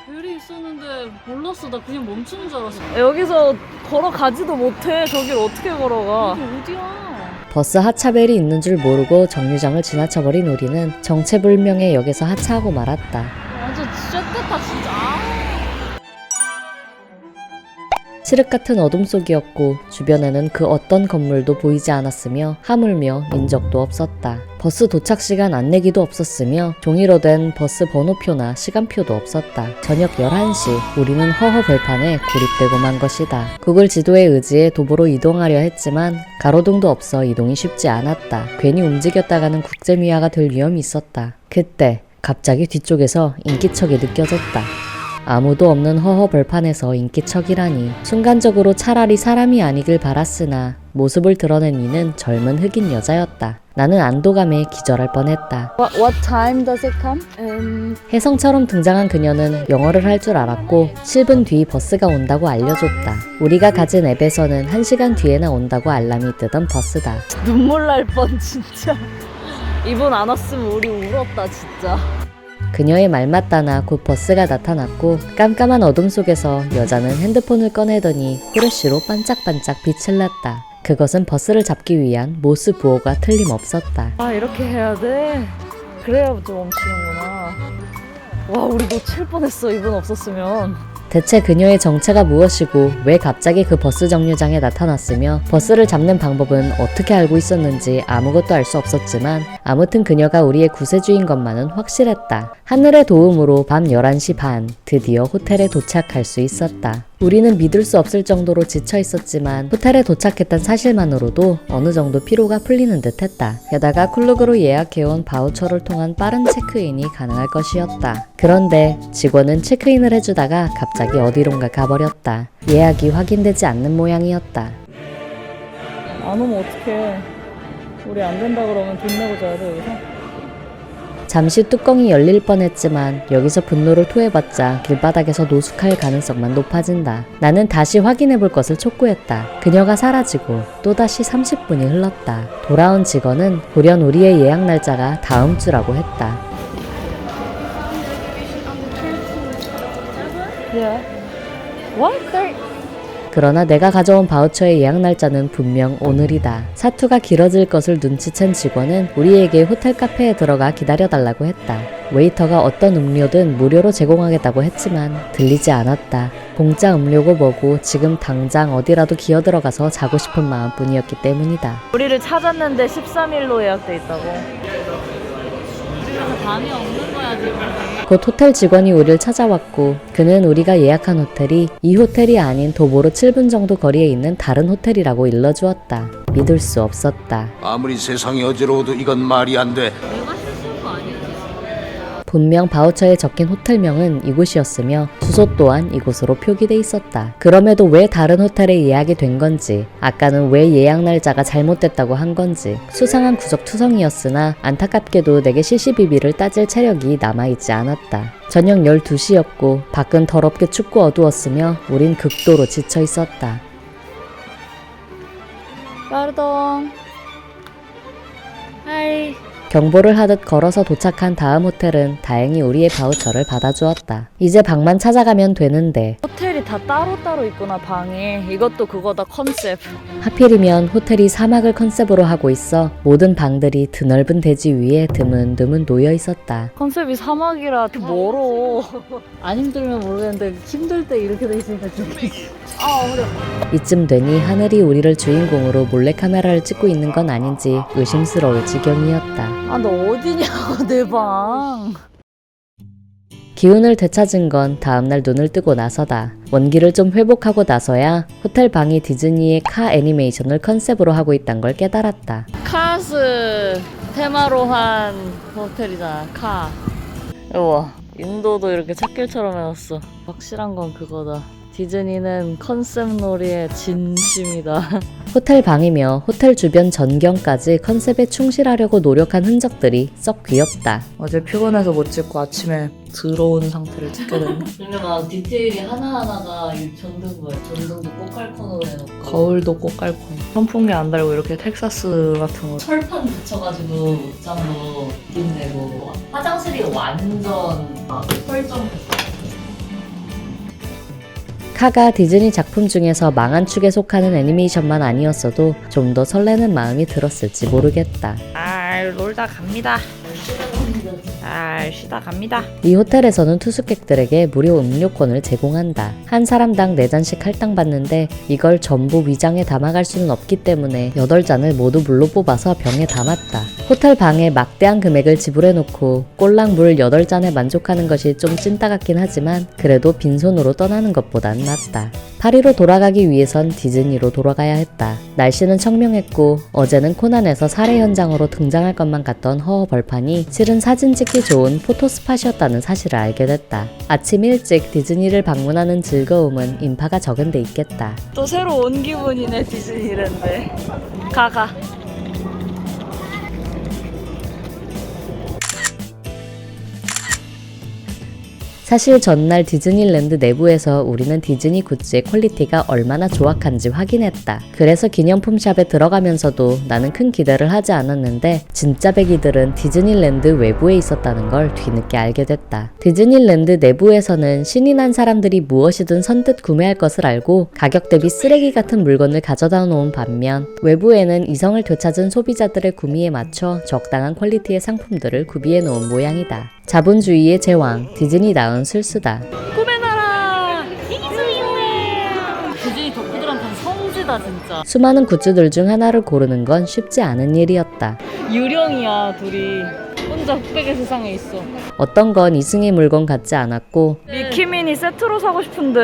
별이 있었는데 몰랐어. 나 그냥 멈추는 줄 알았어. 여기서 걸어가지도 못해. 저길 어떻게 걸어가? 이게 어디야? 버스 하차벨이 있는 줄 모르고 정류장을 지나쳐버린 우리는 정체불명의 역에서 하차하고 말았다. 완전 쉣됐다 진짜. 칠흑 같은 어둠 속이었고 주변에는 그 어떤 건물도 보이지 않았으며 하물며 인적도 없었다. 버스 도착 시간 안내기도 없었으며 종이로 된 버스 번호표나 시간표도 없었다. 저녁 11시 우리는 허허벌판에 고립되고 만 것이다. 구글 지도에 의지해 도보로 이동하려 했지만 가로등도 없어 이동이 쉽지 않았다. 괜히 움직였다가는 국제미아가 될 위험이 있었다. 그때 갑자기 뒤쪽에서 인기척이 느껴졌다. 아무도 없는 허허벌판에서 인기척이라니. 순간적으로 차라리 사람이 아니길 바랐으나 모습을 드러낸 이는 젊은 흑인 여자였다. 나는 안도감에 기절할 뻔했다. What time does it come? 혜성처럼 등장한 그녀는 영어를 할 줄 알았고 10분 뒤 버스가 온다고 알려줬다. 우리가 가진 앱에서는 1시간 뒤에나 온다고 알람이 뜨던 버스다. 눈물 날 뻔 진짜. 이분 안 왔으면 우리 울었다 진짜. 그녀의 말 맞다나 곧 버스가 나타났고 깜깜한 어둠 속에서 여자는 핸드폰을 꺼내더니 후레쉬로 반짝반짝 빛을 냈다. 그것은 버스를 잡기 위한 모스 부호가 틀림없었다. 아 이렇게 해야 돼? 그래야 좀 멈추는구나. 와 우리 놓칠 뻔했어 이분 없었으면. 대체 그녀의 정체가 무엇이고 왜 갑자기 그 버스 정류장에 나타났으며 버스를 잡는 방법은 어떻게 알고 있었는지 아무것도 알 수 없었지만 아무튼 그녀가 우리의 구세주인 것만은 확실했다. 하늘의 도움으로 밤 11시 반 드디어 호텔에 도착할 수 있었다. 우리는 믿을 수 없을 정도로 지쳐 있었지만 호텔에 도착했던 사실만으로도 어느 정도 피로가 풀리는 듯 했다. 게다가 쿨룩으로 예약해온 바우처를 통한 빠른 체크인이 가능할 것이었다. 그런데 직원은 체크인을 해주다가 갑자기 어디론가 가버렸다. 예약이 확인되지 않는 모양이었다. 안 오면 어떡해. 우리 안 된다 그러면 돈 내고 자야 돼 여기서? 잠시 뚜껑이 열릴 뻔했지만 여기서 분노를 토해봤자 길바닥에서 노숙할 가능성만 높아진다. 나는 다시 확인해볼 것을 촉구했다. 그녀가 사라지고 또다시 30분이 흘렀다. 돌아온 직원은 돌연 우리의 예약 날짜가 다음 주라고 했다. Yeah. What? 그러나 내가 가져온 바우처의 예약 날짜는 분명 오늘이다. 사투가 길어질 것을 눈치챈 직원은 우리에게 호텔 카페에 들어가 기다려달라고 했다. 웨이터가 어떤 음료든 무료로 제공하겠다고 했지만 들리지 않았다. 공짜 음료고 뭐고 지금 당장 어디라도 기어들어가서 자고 싶은 마음뿐이었기 때문이다. 우리를 찾았는데 13일로 예약돼 있다고. 그래서 밤이 없는 거야 지금. 곧 호텔 직원이 우리를 찾아왔고 그는 우리가 예약한 호텔이 이 호텔이 아닌 도보로 7분 정도 거리에 있는 다른 호텔이라고 일러주었다. 믿을 수 없었다. 아무리 세상이 어지러워도 이건 말이 안 돼. 내가 실수한 거 아니지? 분명 바우처에 적힌 호텔명은 이곳이었으며 주소 또한 이곳으로 표기돼 있었다. 그럼에도 왜 다른 호텔에 예약이 된 건지, 아까는 왜 예약 날짜가 잘못됐다고 한 건지 수상한 구석투성이었으나 안타깝게도 내게 CCTV를 따질 체력이 남아있지 않았다. 저녁 12시였고 밖은 더럽게 춥고 어두웠으며 우린 극도로 지쳐 있었다. 빠르동. 하이. 경보를 하듯 걸어서 도착한 다음 호텔은 다행히 우리의 바우처를 받아주었다. 이제 방만 찾아가면 되는데 호텔이 다 따로따로 있구나 방이. 이것도 그거다 컨셉. 하필이면 호텔이 사막을 컨셉으로 하고 있어 모든 방들이 드넓은 대지 위에 드문드문 놓여 있었다. 컨셉이 사막이라 멀어. 안 힘들면 모르겠는데 힘들 때 이렇게 돼 있으니까 좀. 아 어려. 이쯤 되니 하늘이 우리를 주인공으로 몰래카메라를 찍고 있는 건 아닌지 의심스러울 지경이었다. 아 너 어디냐고 내 방. 기운을 되찾은 건 다음날 눈을 뜨고 나서다. 원기를 좀 회복하고 나서야 호텔 방이 디즈니의 카 애니메이션을 컨셉으로 하고 있단 걸 깨달았다. 카스 테마로 한 호텔이잖아. 카. 우와 인도도 이렇게 찻길처럼 해놨어. 확실한 건 그거다. 디즈니는 컨셉 놀이의 진심이다. 호텔 방이며 호텔 주변 전경까지 컨셉에 충실하려고 노력한 흔적들이 썩 귀엽다. 어제 피곤해서 못 찍고 아침에 들어온 상태를 찍게 되네. 근데 막 디테일이 하나하나가 이 전등도 꽃갈 코너로 해놓고 거울도 꼭 깔고 선풍기 안 달고 이렇게 텍사스 같은 거. 철판 붙여가지고 옷장도 느낌내고 화장실이 완전 막 설정됐어. 카가 디즈니 작품 중에서 망한 축에 속하는 애니메이션만 아니었어도 좀 더 설레는 마음이 들었을지 모르겠다. 놀다 갑니다. 쉬다 갑니다. 이 호텔에서는 투숙객들에게 무료 음료권을 제공한다. 한 사람당 4잔씩 할당받는데 이걸 전부 위장에 담아갈 수는 없기 때문에 8잔을 모두 물로 뽑아서 병에 담았다. 호텔 방에 막대한 금액을 지불해놓고 꼴랑 물 8잔에 만족하는 것이 좀 찐따 같긴 하지만 그래도 빈손으로 떠나는 것보단 낫다. 파리로 돌아가기 위해선 디즈니로 돌아가야 했다. 날씨는 청명했고 어제는 코난에서 살해 현장으로 등장할 것만 같던 허허 벌판이 실은 사진 찍기 좋은 포토스팟이었다는 사실을 알게 됐다. 아침 일찍 디즈니를 방문하는 즐거움은 인파가 적은 데 있겠다. 또 새로 온 기분이네 디즈니랜드. 가. 사실 전날 디즈니랜드 내부에서 우리는 디즈니 굿즈의 퀄리티가 얼마나 조악한지 확인했다. 그래서 기념품 샵에 들어가면서도 나는 큰 기대를 하지 않았는데 진짜 배기들은 디즈니랜드 외부에 있었다는 걸 뒤늦게 알게 됐다. 디즈니랜드 내부에서는 신이 난 사람들이 무엇이든 선뜻 구매할 것을 알고 가격 대비 쓰레기 같은 물건을 가져다 놓은 반면 외부에는 이성을 되찾은 소비자들의 구미에 맞춰 적당한 퀄리티의 상품들을 구비해 놓은 모양이다. 자본주의의 제왕, 디즈니다운 술수다. 꿈의 디즈니 덕후들한테는 성지다 진짜. 수많은 굿즈들 중 하나를 고르는 건 쉽지 않은 일이었다. 유령이야 둘이. 혼자 흑백의 세상에 있어. 어떤 건 이승의 물건 같지 않았고 미키미니 세트로 사고 싶은데.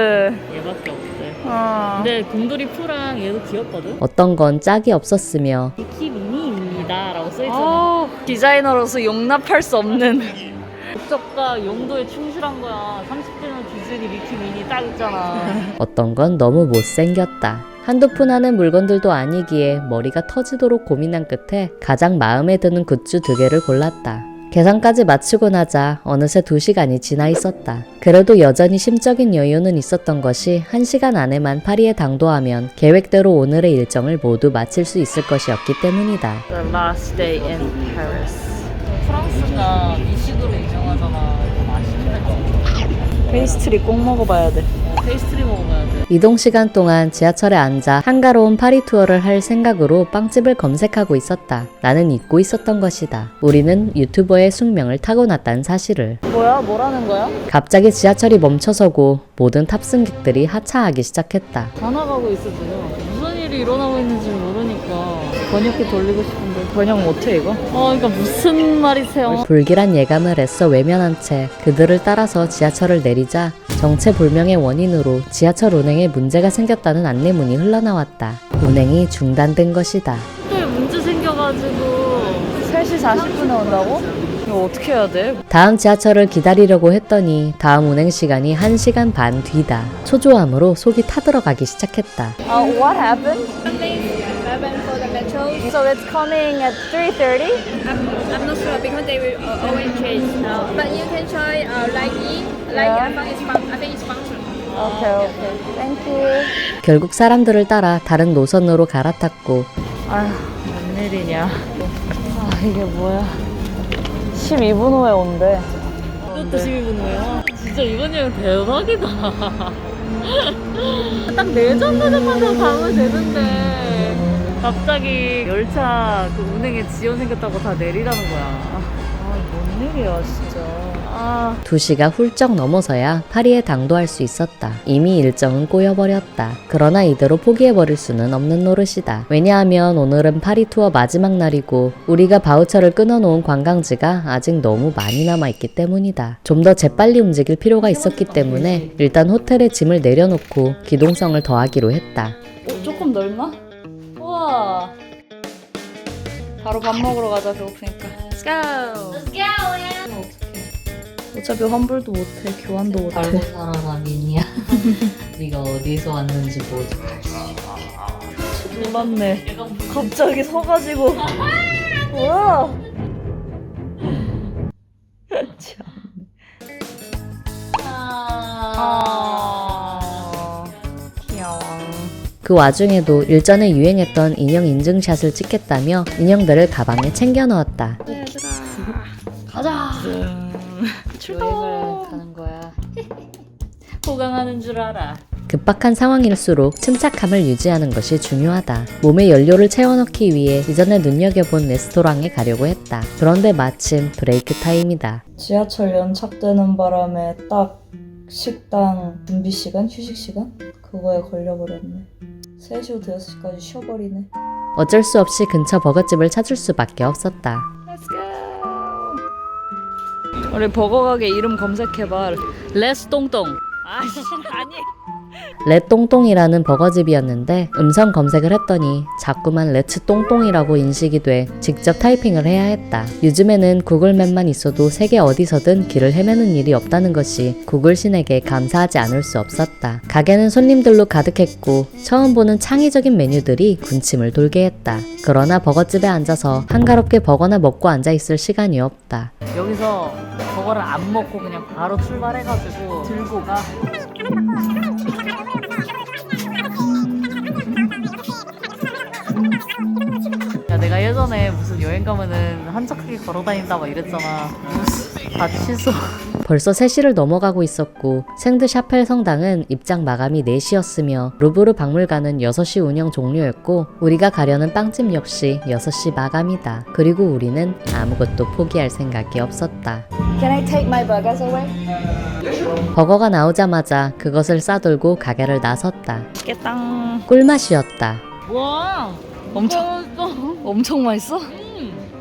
얘밖에 없대. 근데 근데 곰돌이 푸랑 얘도 귀엽거든? 어떤 건 짝이 없었으며 미키 미니입니다 라고 써있잖아. 디자이너로서 용납할 수 없는. 목적과 용도에 충실한 거야. 30주년 디즈니 미키 미니 딱 있잖아. 어떤 건 너무 못생겼다. 한두 푼 하는 물건들도 아니기에 머리가 터지도록 고민한 끝에 가장 마음에 드는 굿즈 2개를 골랐다. 계산까지 마치고 나자 어느새 2시간이 지나 있었다. 그래도 여전히 심적인 여유는 있었던 것이 1시간 안에만 파리에 당도하면 계획대로 오늘의 일정을 모두 마칠 수 있을 것이었기 때문이다. The last day in Paris. 프랑스가 미식으로 유명하잖아. 맛있는 페이스트리 꼭 먹어봐야 돼. 페이스트리 먹어봐야 돼. 이동 시간 동안 지하철에 앉아 한가로운 파리 투어를 할 생각으로 빵집을 검색하고 있었다. 나는 잊고 있었던 것이다. 우리는 유튜버의 숙명을 타고났다는 사실을. 뭐야? 뭐라는 거야? 갑자기 지하철이 멈춰서고 모든 탑승객들이 하차하기 시작했다. 다 나가고 있었어요. 무슨 일이 일어나고 있는지 모르니까. 번역기 돌리고 싶은데 번역 못해 이거? 그러니까 무슨 말이세요? 불길한 예감을 애써 외면한 채 그들을 따라서 지하철을 내리자 정체불명의 원인으로 지하철 운행에 문제가 생겼다는 안내문이 흘러나왔다. 운행이 중단된 것이다. 또 문제 생겨가지고 3시 40분에 온다고? 이거 어떻게 해야 돼? 다음 지하철을 기다리려고 했더니 다음 운행 시간이 1시간 반 뒤다. 초조함으로 속이 타들어가기 시작했다. What happened? For the metro, So it's coming at 3:30? I'm not sure because they will always change now. But you can try like Yeah. I think it's function. Okay. Thank you. 결국 사람들을 따라 다른 노선으로 갈아탔고 아휴, 웬일이냐. 이게 뭐야. 12분 후에 온대. 그것도 12분 후에요? 진짜 이번 여행 대박이다. 딱 내전도전만 더 가면 되는데 갑자기 열차 그 운행에 지연 생겼다고 다 내리라는 거야. 뭔 일이야 진짜. 2시가 훌쩍 넘어서야 파리에 당도할 수 있었다. 이미 일정은 꼬여버렸다. 그러나 이대로 포기해버릴 수는 없는 노릇이다. 왜냐하면 오늘은 파리 투어 마지막 날이고 우리가 바우처를 끊어놓은 관광지가 아직 너무 많이 남아있기 때문이다. 좀 더 재빨리 움직일 필요가 있었기 때문에 일단 호텔에 짐을 내려놓고 기동성을 더하기로 했다. 조금 넓나? 우와. 바로 밥 먹으러 가자 배고프니까. Let's go. 어차피 환불도 못해, 교환도 못해. 잘못 사람 아니냐? 네가 어디서 왔는지 모두 놀랐네. 갑자기 서가지고. 뭐야? 참. 귀여워. 그 와중에도 일전에 유행했던 인형 인증샷을 찍겠다며 인형들을 가방에 챙겨 넣었다. 가자. 출동. 여행을 가는 거야. 호강하는 줄 알아. 급박한 상황일수록 침착함을 유지하는 것이 중요하다. 몸에 연료를 채워넣기 위해 이전에 눈여겨본 레스토랑에 가려고 했다. 그런데 마침 브레이크 타임이다. 지하철 연착되는 바람에 딱 식당 준비 시간, 휴식 시간 그거에 걸려버렸네. 3시 후 6시까지 쉬어버리네. 어쩔 수 없이 근처 버거집을 찾을 수밖에 없었다. 우리 버거 가게 이름 검색해봐. 레스 똥똥. 아니. 레똥똥이라는 버거집이었는데 음성 검색을 했더니 자꾸만 레츠 똥똥이라고 인식이 돼 직접 타이핑을 해야 했다. 요즘에는 구글맵만 있어도 세계 어디서든 길을 헤매는 일이 없다는 것이 구글신에게 감사하지 않을 수 없었다. 가게는 손님들로 가득했고 처음 보는 창의적인 메뉴들이 군침을 돌게 했다. 그러나 버거집에 앉아서 한가롭게 버거나 먹고 앉아있을 시간이 없다. 여기서 저거를 안 먹고 그냥 바로 출발해가지고 들고 가. 야, 내가 예전에 무슨 여행 가면은 한적하게 걸어다닌다 막 이랬잖아. 다 취소. 벌써 3시를 넘어가고 있었고 생드 샤펠 성당은 입장 마감이 4시였으며 루브르 박물관은 6시 운영 종료였고 우리가 가려는 빵집 역시 6시 마감이다. 그리고 우리는 아무것도 포기할 생각이 없었다. Can I take my burgers away? 버거가 나오자마자 그것을 싸들고 가게를 나섰다. 깨땅. 꿀맛이었다. 와, 엄청 맛있어?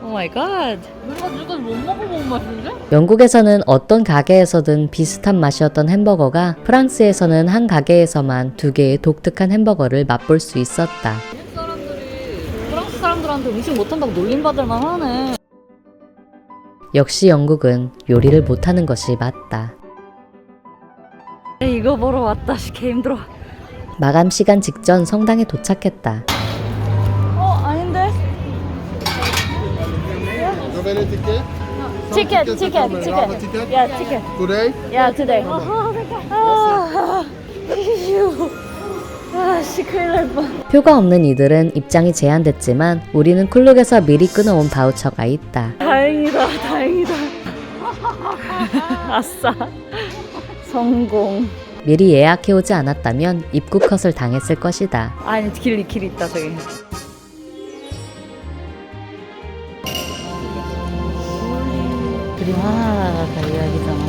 오 마이 갓. 내가 지금 못 먹어본 맛인데? 영국에서는 어떤 가게에서든 비슷한 맛이었던 햄버거가 프랑스에서는 한 가게에서만 2개의 독특한 햄버거를 맛볼 수 있었다. 사람들이 프랑스 사람들한테 음식 못한다고 놀림받을 만하네. 역시 영국은 요리를 못하는 것이 맞다. 이거 보러 왔다. 개 힘들어. 마감 시간 직전 성당에 도착했다. 아닌데? You have any ticket? 티켓. You have a ticket? 야, 티켓. Today? 야, today. 씨, 큰일 날 뻔. 표가 없는 이들은 입장이 제한됐지만 우리는 쿨룩에서 미리 끊어온 바우처가 있다. 다행이다. 아싸. 성공. 미리 예약해오지 않았다면 입국 컷을 당했을 것이다. 아니, 길 있다, 저기. 그림 하나하나가 이야기잖아.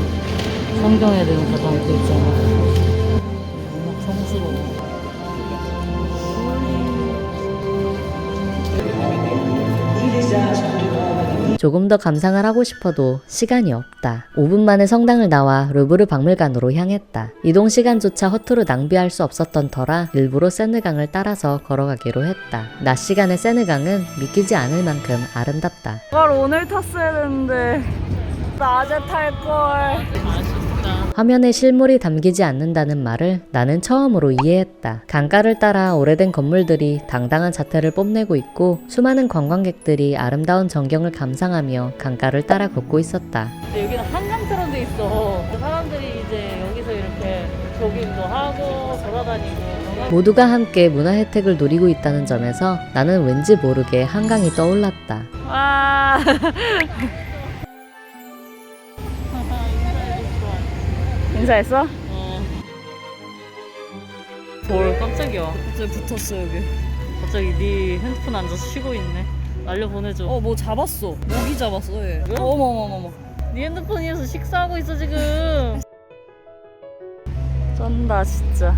성경에 대한 거 담고 있잖아. 너무 성스러워. 조금 더 감상을 하고 싶어도 시간이 없다. 5분 만에 성당을 나와 루브르 박물관으로 향했다. 이동 시간조차 허투루 낭비할 수 없었던 터라 일부러 세느강을 따라서 걸어가기로 했다. 낮 시간의 세느강은 믿기지 않을 만큼 아름답다. 걸 오늘 탔어야 되는데 낮에 탈걸. 화면에 실물이 담기지 않는다는 말을 나는 처음으로 이해했다. 강가를 따라 오래된 건물들이 당당한 자태를 뽐내고 있고 수많은 관광객들이 아름다운 전경을 감상하며 강가를 따라 걷고 있었다. 근데 여기는 한강처럼 돼 있어. 사람들이 이제 여기서 이렇게 조깅도 하고 돌아다니고. 모두가 함께 문화 혜택을 누리고 있다는 점에서 나는 왠지 모르게 한강이 떠올랐다. 와. 인사했어? 뭘 깜짝이야. 갑자기 붙었어 여기. 갑자기 네 핸드폰 앉아서 쉬고 있네. 날려 보내줘. 뭐 잡았어. 모기 잡았어 얘. 왜? 어머머머머. 네 핸드폰에서 식사하고 있어 지금. 쩐다 진짜.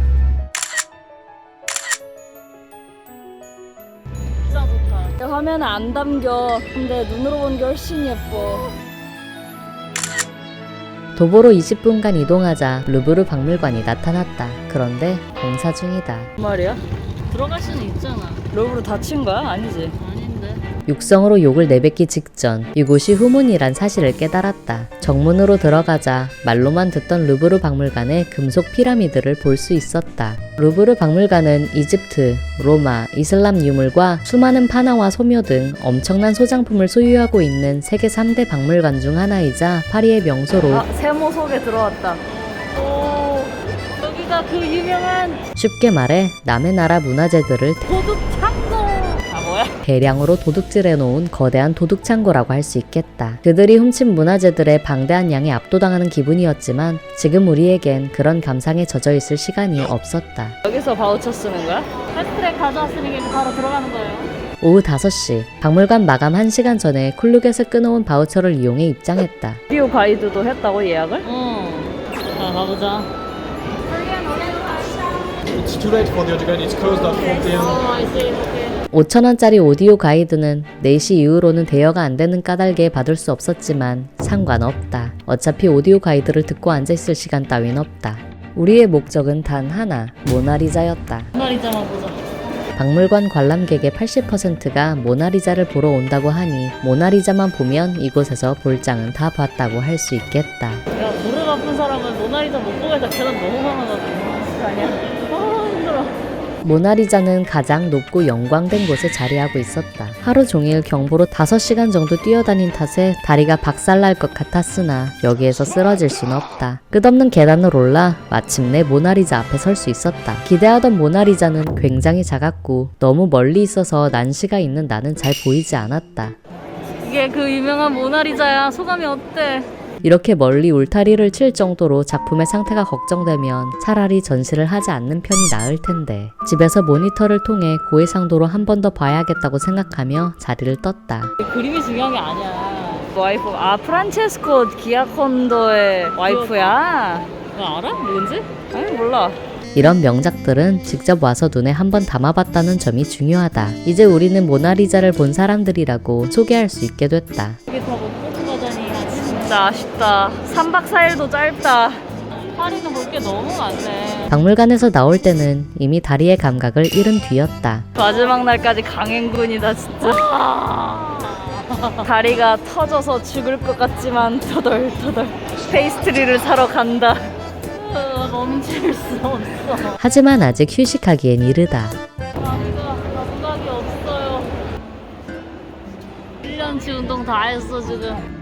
진짜 좋다. 화면에 안 담겨. 근데 눈으로 보는 게 훨씬 예뻐. 도보로 20분간 이동하자 루브르 박물관이 나타났다. 그런데 공사 중이다. 말이야? 들어갈 수는 있잖아. 러브로 다친 거야? 아니지. 아닌데. 육성으로 욕을 내뱉기 직전 이곳이 후문이란 사실을 깨달았다. 정문으로 들어가자 말로만 듣던 루브르 박물관의 금속 피라미드를 볼 수 있었다. 루브르 박물관은 이집트, 로마, 이슬람 유물과 수많은 판화와 소묘 등 엄청난 소장품을 소유하고 있는 세계 3대 박물관 중 하나이자 파리의 명소로 세모 속에 들어왔다. 오. 여기가 그 유명한 쉽게 말해 남의 나라 문화재들을 도둑창고. 아 뭐야? 대량으로 도둑질해 놓은 거대한 도둑창고라고 할 수 있겠다. 그들이 훔친 문화재들의 방대한 양에 압도당하는 기분이었지만 지금 우리에겐 그런 감상에 젖어 있을 시간이 없었다. 여기서 바우처 쓰는 거야? 패스트트랙 가져왔으니까 이제 바로 들어가는 거예요. 오후 5시 박물관 마감 1시간 전에 쿨룩에서 끊어온 바우처를 이용해 입장했다. 비디오 가이드도 했다고 예약을? 자 가보자. It's too late for the audio guide. It's closed at 4 p.m. 5,000원짜리 오디오 가이드는 4시 이후로는 대여가 안 되는 까닭에 받을 수 없었지만 상관없다. 어차피 오디오 가이드를 듣고 앉아있을 시간 따윈 없다. 우리의 목적은 단 하나, 모나리자였다. 모나리자만 보자. 박물관 관람객의 80%가 모나리자를 보러 온다고 하니 모나리자만 보면 이곳에서 볼장은 다 봤다고 할 수 있겠다. 야 무릎 아픈 사람은 모나리자 못 보겠다. 계단 너무 많아가지고. 아니야. 힘들어. 모나리자는 가장 높고 영광된 곳에 자리하고 있었다. 하루 종일 경보로 5시간 정도 뛰어다닌 탓에 다리가 박살날 것 같았으나 여기에서 쓰러질 순 없다. 끝없는 계단을 올라 마침내 모나리자 앞에 설 수 있었다. 기대하던 모나리자는 굉장히 작았고 너무 멀리 있어서 난시가 있는 나는 잘 보이지 않았다. 이게 그 유명한 모나리자야. 소감이 어때? 이렇게 멀리 울타리를 칠 정도로 작품의 상태가 걱정되면 차라리 전시를 하지 않는 편이 나을 텐데 집에서 모니터를 통해 고해상도로 한 번 더 봐야겠다고 생각하며 자리를 떴다. 그림이 중요한 게 아니야. 와이프 프란체스코 기아콘도의 와이프야. 너 알아? 누군지? 아니 몰라. 이런 명작들은 직접 와서 눈에 한 번 담아봤다는 점이 중요하다. 이제 우리는 모나리자를 본 사람들이라고 소개할 수 있게 됐다. 이게 다 못 보고 가자니. 진짜 아쉽다. 3박 4일도 짧다. 파리는 볼 게 너무 많네. 박물관에서 나올 때는 이미 다리의 감각을 잃은 뒤였다. 마지막 날까지 강행군이다 진짜. 다리가 터져서 죽을 것 같지만 터덜터덜 페이스트리를 사러 간다. 멈출 수 없어. 하지만 아직 휴식하기엔 이르다. 다리가 감각이 없어요. 1년치 운동 다 했어 지금.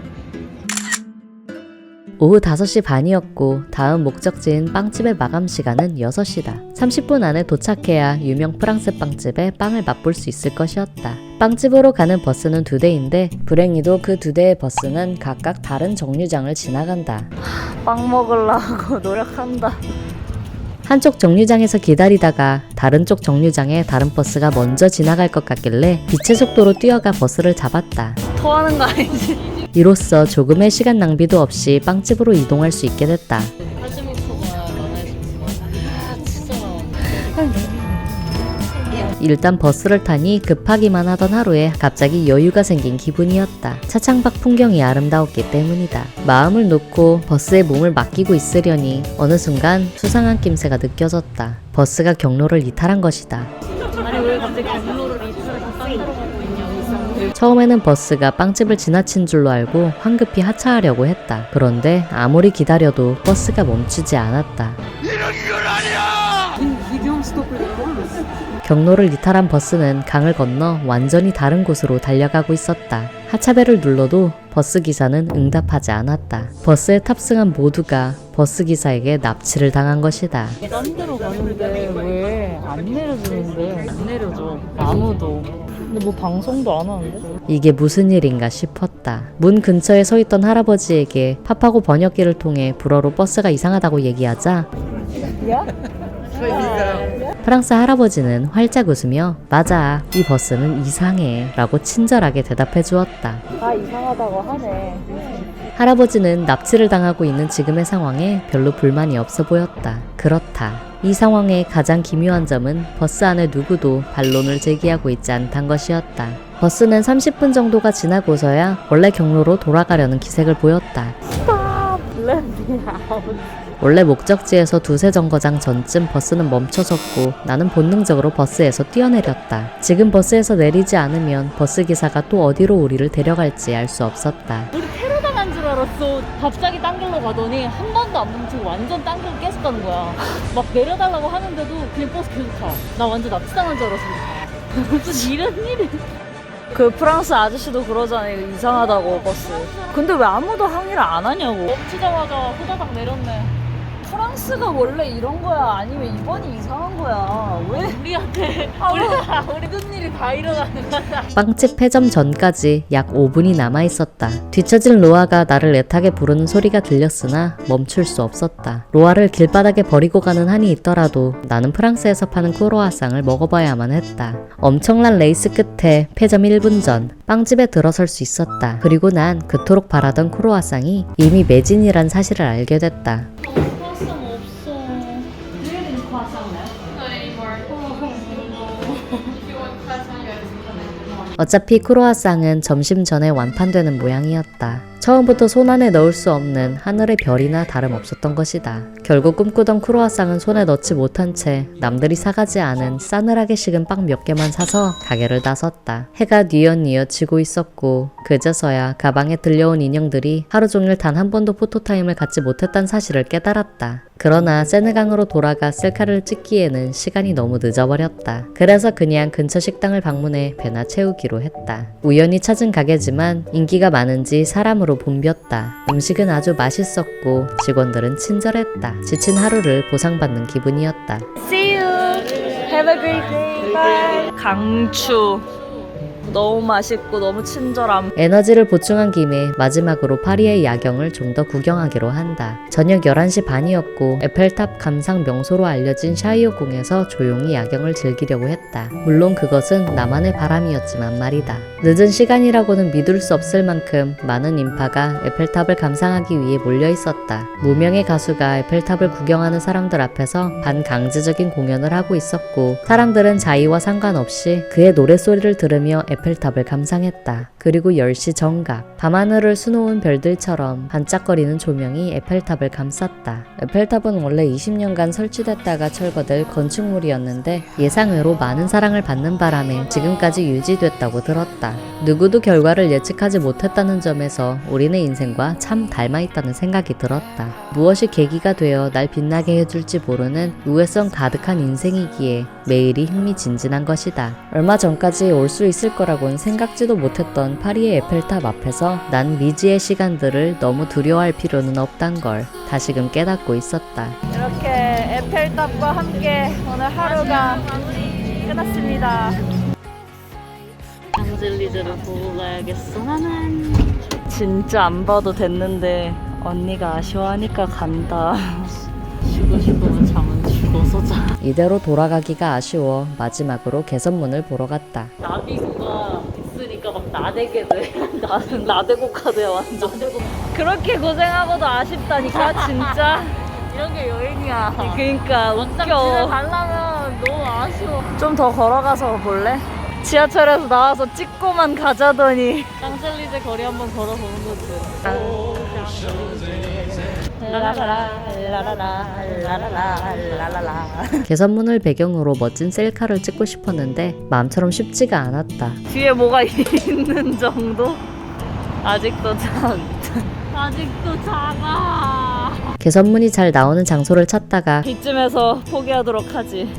오후 5시 반이었고 다음 목적지인 빵집의 마감 시간은 6시다. 30분 안에 도착해야 유명 프랑스 빵집에 빵을 맛볼 수 있을 것이었다. 빵집으로 가는 버스는 2대인데 불행히도 그 2대의 버스는 각각 다른 정류장을 지나간다. 빵 먹으려고 노력한다. 한쪽 정류장에서 기다리다가 다른 쪽 정류장에 다른 버스가 먼저 지나갈 것 같길래 빛의 속도로 뛰어가 버스를 잡았다. 토하는 거 아니지? 이로써 조금의 시간 낭비도 없이 빵집으로 이동할 수 있게 됐다. 일단 버스를 타니 급하기만 하던 하루에 갑자기 여유가 생긴 기분이었다. 차창 밖 풍경이 아름다웠기 때문이다. 마음을 놓고 버스에 몸을 맡기고 있으려니 어느 순간 수상한 낌새가 느껴졌다. 버스가 경로를 이탈한 것이다. 아니 왜 갑자기 경로를 이탈해서 딴 데로 가고 있냐고. 처음에는 버스가 빵집을 지나친 줄로 알고 황급히 하차하려고 했다. 그런데 아무리 기다려도 버스가 멈추지 않았다. 경로를 이탈한 버스는 강을 건너 완전히 다른 곳으로 달려가고 있었다. 하차벨을 눌러도 버스 기사는 응답하지 않았다. 버스에 탑승한 모두가 버스 기사에게 납치를 당한 것이다. 딴 데로 가는데 왜 안 내려주는데? 안 내려줘. 아무도. 근데 뭐 방송도 안 하는데? 이게 무슨 일인가 싶었다. 문 근처에 서 있던 할아버지에게 팝하고 번역기를 통해 불어로 버스가 이상하다고 얘기하자 프랑스 할아버지는 활짝 웃으며 맞아, 이 버스는 이상해 라고 친절하게 대답해 주었다. 다 이상하다고 하네. 할아버지는 납치를 당하고 있는 지금의 상황에 별로 불만이 없어 보였다. 그렇다. 이 상황의 가장 기묘한 점은 버스 안에 누구도 반론을 제기하고 있지 않단 것이었다. 버스는 30분 정도가 지나고서야 원래 경로로 돌아가려는 기색을 보였다. 원래 목적지에서 두세 정거장 전쯤 버스는 멈춰섰고 나는 본능적으로 버스에서 뛰어내렸다. 지금 버스에서 내리지 않으면 버스기사가 또 어디로 우리를 데려갈지 알 수 없었다. 우리 테러 당한 줄 알았어. 갑자기 딴 길로 가더니 한 번도 안 멈추고 완전 딴 길로 계속 가는 거야. 막 내려달라고 하는데도 그냥 버스 계속 가. 나 완전 납치당한 줄 알았어. 무슨 이런 일이. 그 프랑스 아저씨도 그러잖아요. 이상하다고 버스. 근데 왜 아무도 항의를 안 하냐고. 멈추자마자 후다닥 내렸네. 프랑스가 원래 이런 거야? 아니면 이번이 이상한 거야? 왜? 우리한테 우리 무슨 일이 다 일어나는 거야. 빵집 폐점 전까지 약 5분이 남아있었다. 뒤처진 로아가 나를 애타게 부르는 소리가 들렸으나 멈출 수 없었다. 로아를 길바닥에 버리고 가는 한이 있더라도 나는 프랑스에서 파는 크로아상을 먹어봐야만 했다. 엄청난 레이스 끝에 폐점 1분 전 빵집에 들어설 수 있었다. 그리고 난 그토록 바라던 크로아상이 이미 매진이란 사실을 알게 됐다. 크로아상 없어. Not anymore. If you want croissant, you have to come in. 어차피 크로아상은 점심 전에 완판되는 모양이었다. 처음부터 손 안에 넣을 수 없는 하늘의 별이나 다름없었던 것이다. 결국 꿈꾸던 크로아상은 손에 넣지 못한 채 남들이 사가지 않은 싸늘하게 식은 빵 몇 개만 사서 가게를 나섰다. 해가 뉘엿뉘엿 지고 있었고 그제서야 가방에 들려온 인형들이 하루 종일 단 한 번도 포토타임을 갖지 못했다는 사실을 깨달았다. 그러나 세느강으로 돌아가 셀카를 찍기에는 시간이 너무 늦어버렸다. 그래서 그냥 근처 식당을 방문해 배나 채우기로 했다. 우연히 찾은 가게지만 인기가 많은지 사람으로 붐볐다. 음식은 아주 맛있었고 직원들은 친절했다. 지친 하루를 보상받는 기분이었다. See you. Have a great day. Bye. 강추. 너무 맛있고 너무 친절함. 에너지를 보충한 김에 마지막으로 파리의 야경을 좀 더 구경하기로 한다. 저녁 11시 반이었고 에펠탑 감상 명소로 알려진 샤이오궁에서 조용히 야경을 즐기려고 했다. 물론 그것은 나만의 바람이었지만 말이다. 늦은 시간이라고는 믿을 수 없을 만큼 많은 인파가 에펠탑을 감상하기 위해 몰려 있었다. 무명의 가수가 에펠탑을 구경하는 사람들 앞에서 반강제적인 공연을 하고 있었고 사람들은 자의와 상관없이 그의 노랫소리를 들으며 에펠탑을 감상했다. 그리고 10시 정각, 밤하늘을 수놓은 별들처럼 반짝거리는 조명이 에펠탑을 감쌌다. 에펠탑은 원래 20년간 설치됐다가 철거될 건축물이었는데 예상외로 많은 사랑을 받는 바람에 지금까지 유지됐다고 들었다. 누구도 결과를 예측하지 못했다는 점에서 우리네 인생과 참 닮아있다는 생각이 들었다. 무엇이 계기가 되어 날 빛나게 해줄지 모르는 우회성 가득한 인생이기에 매일이 흥미진진한 것이다. 얼마 전까지 올 수 있을 거라고는 생각지도 못했던 파리의 에펠탑 앞에서 난 미지의 시간들을 너무 두려워할 필요는 없단 걸 다시금 깨닫고 있었다. 이렇게 에펠탑과 함께 오늘 하루가 끝났습니다. 앙젤리제를 보고 가야겠어 나는. 진짜 안 봐도 됐는데 언니가 아쉬워하니까 간다. 쉬고 싶으면 잠은 죽어서 자. 이대로 돌아가기가 아쉬워 마지막으로 개선문을 보러 갔다. 나비가 있으니까 막 나대게 돼. 나는 나대고 카드야 완전. 나대고. 그렇게 고생하고도 아쉽다니까 진짜. 이런 게 여행이야. 그러니까 집에 웃겨. 가려면 너무 아쉬워. 좀 더 걸어가서 볼래? 지하철에서 나와서 찍고만 가자더니 샹젤리제 거리 한번 걸어보는 거지. 라라라 라라라 라라라 라라라. 개선문을 배경으로 멋진 셀카를 찍고 싶었는데 마음처럼 쉽지가 않았다. 뒤에 뭐가 있는 정도? 아직도 아직도 작아. 개선문이 잘 나오는 장소를 찾다가 이쯤에서 포기하도록 하지.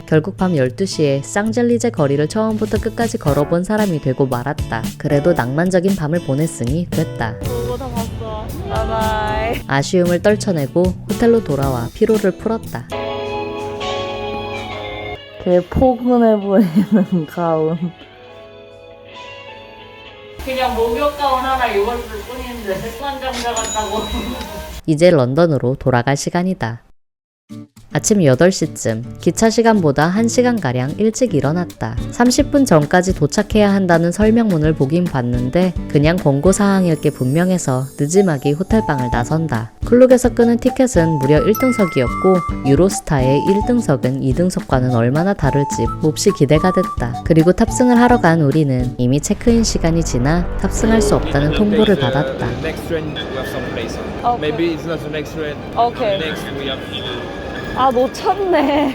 결국 밤 12시에 쌍젤리제 거리를 처음부터 끝까지 걸어본 사람이 되고 말았다. 그래도 낭만적인 밤을 보냈으니 됐다. 보고 다 봤어. 바이바이. 아쉬움을 떨쳐내고 호텔로 돌아와 피로를 풀었다. 되게 포근해 보이는 가운. 그냥 목욕 가운 하나 입었을 뿐인데 환장자 같다고. 이제 런던으로 돌아갈 시간이다. 아침 8시쯤 기차 시간보다 1시간가량 일찍 일어났다. 30분 전까지 도착해야 한다는 설명문을 보긴 봤는데 그냥 권고사항일 게 분명해서 늦지막이 호텔방을 나선다. 클룩에서 끄는 티켓은 무려 1등석이었고 유로스타의 1등석은 2등석과는 얼마나 다를지 몹시 기대가 됐다. 그리고 탑승을 하러 간 우리는 이미 체크인 시간이 지나 탑승할 수 없다는 통보를 받았다. Next train we have some place. Okay. Maybe it's not the next train. Okay. Next we have. 아 놓쳤네.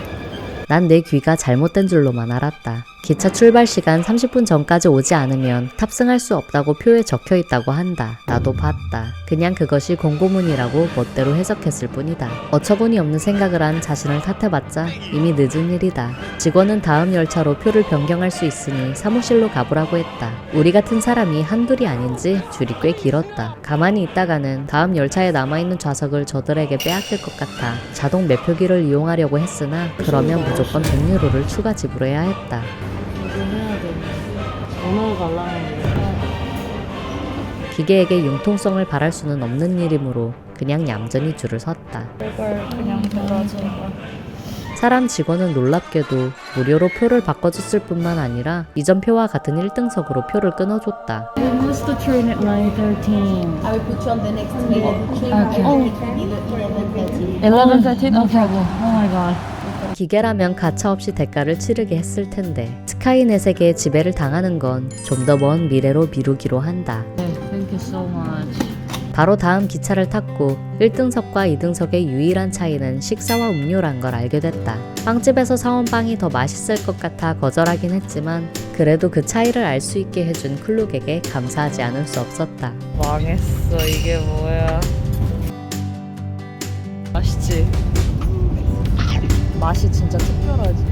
난 내 귀가 잘못된 줄로만 알았다. 기차 출발 시간 30분 전까지 오지 않으면 탑승할 수 없다고 표에 적혀 있다고 한다. 나도 봤다. 그냥 그것이 공고문이라고 멋대로 해석했을 뿐이다. 어처구니 없는 생각을 한 자신을 탓해봤자 이미 늦은 일이다. 직원은 다음 열차로 표를 변경할 수 있으니 사무실로 가보라고 했다. 우리 같은 사람이 한둘이 아닌지 줄이 꽤 길었다. 가만히 있다가는 다음 열차에 남아있는 좌석을 저들에게 빼앗길 것 같아 자동 매표기를 이용하려고 했으나 그러면 무조건 100유로를 추가 지불해야 했다. 이거 해야 돼. 오늘 갈라면 기계에게 융통성을 바랄 수는 없는 일이므로 그냥 얌전히 줄을 섰다. 제발 그냥 해라 제발. 사람 직원은 놀랍게도 무료로 표를 바꿔줬을 뿐만 아니라 이전 표와 같은 1등석으로 표를 끊어줬다. What's the train at 9:13? I will put you on the next meeting. Okay. Oh. 11:13? No problem. Oh my god. 기계라면 가차없이 대가를 치르게 했을 텐데 스카이넷에게 지배를 당하는 건 좀 더 먼 미래로 미루기로 한다. Thank you so much. 바로 다음 기차를 탔고 1등석과 2등석의 유일한 차이는 식사와 음료란 걸 알게 됐다. 빵집에서 사온 빵이 더 맛있을 것 같아 거절하긴 했지만 그래도 그 차이를 알 수 있게 해준 클룩에게 감사하지 않을 수 없었다. 망했어 이게 뭐야. 맛있지? 맛이 진짜 특별하지.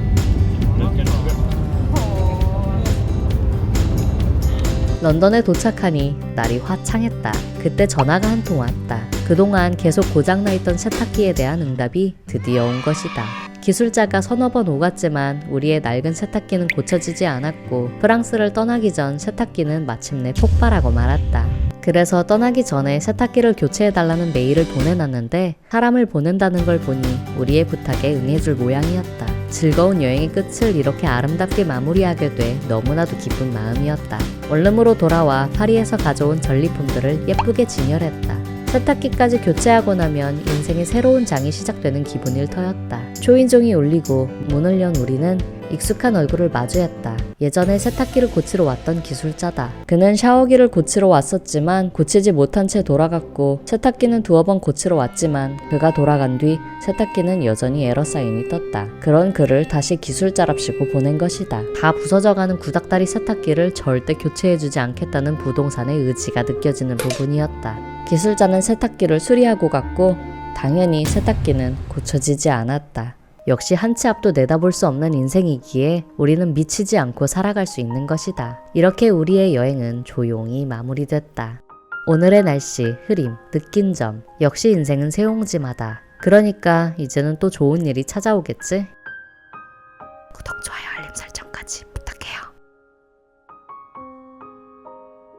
런던에 도착하니 날이 화창했다. 그때 전화가 한 통 왔다. 그동안 계속 고장나 있던 세탁기에 대한 응답이 드디어 온 것이다. 기술자가 서너 번 오갔지만 우리의 낡은 세탁기는 고쳐지지 않았고 프랑스를 떠나기 전 세탁기는 마침내 폭발하고 말았다. 그래서 떠나기 전에 세탁기를 교체해달라는 메일을 보내놨는데 사람을 보낸다는 걸 보니 우리의 부탁에 응해줄 모양이었다. 즐거운 여행의 끝을 이렇게 아름답게 마무리하게 돼 너무나도 기쁜 마음이었다. 원룸으로 돌아와 파리에서 가져온 전리품들을 예쁘게 진열했다. 세탁기까지 교체하고 나면 인생의 새로운 장이 시작되는 기분일 터였다. 초인종이 울리고 문을 연 우리는 익숙한 얼굴을 마주했다. 예전에 세탁기를 고치러 왔던 기술자다. 그는 샤워기를 고치러 왔었지만 고치지 못한 채 돌아갔고 세탁기는 두어 번 고치러 왔지만 그가 돌아간 뒤 세탁기는 여전히 에러 사인이 떴다. 그런 그를 다시 기술자랍시고 보낸 것이다. 다 부서져가는 구닥다리 세탁기를 절대 교체해주지 않겠다는 부동산의 의지가 느껴지는 부분이었다. 기술자는 세탁기를 수리하고 갔고 당연히 세탁기는 고쳐지지 않았다. 역시 한 치 앞도 내다볼 수 없는 인생이기에 우리는 미치지 않고 살아갈 수 있는 것이다. 이렇게 우리의 여행은 조용히 마무리됐다. 오늘의 날씨, 흐림, 느낀 점, 역시 인생은 새옹지마다. 그러니까 이제는 또 좋은 일이 찾아오겠지? 구독, 좋아요.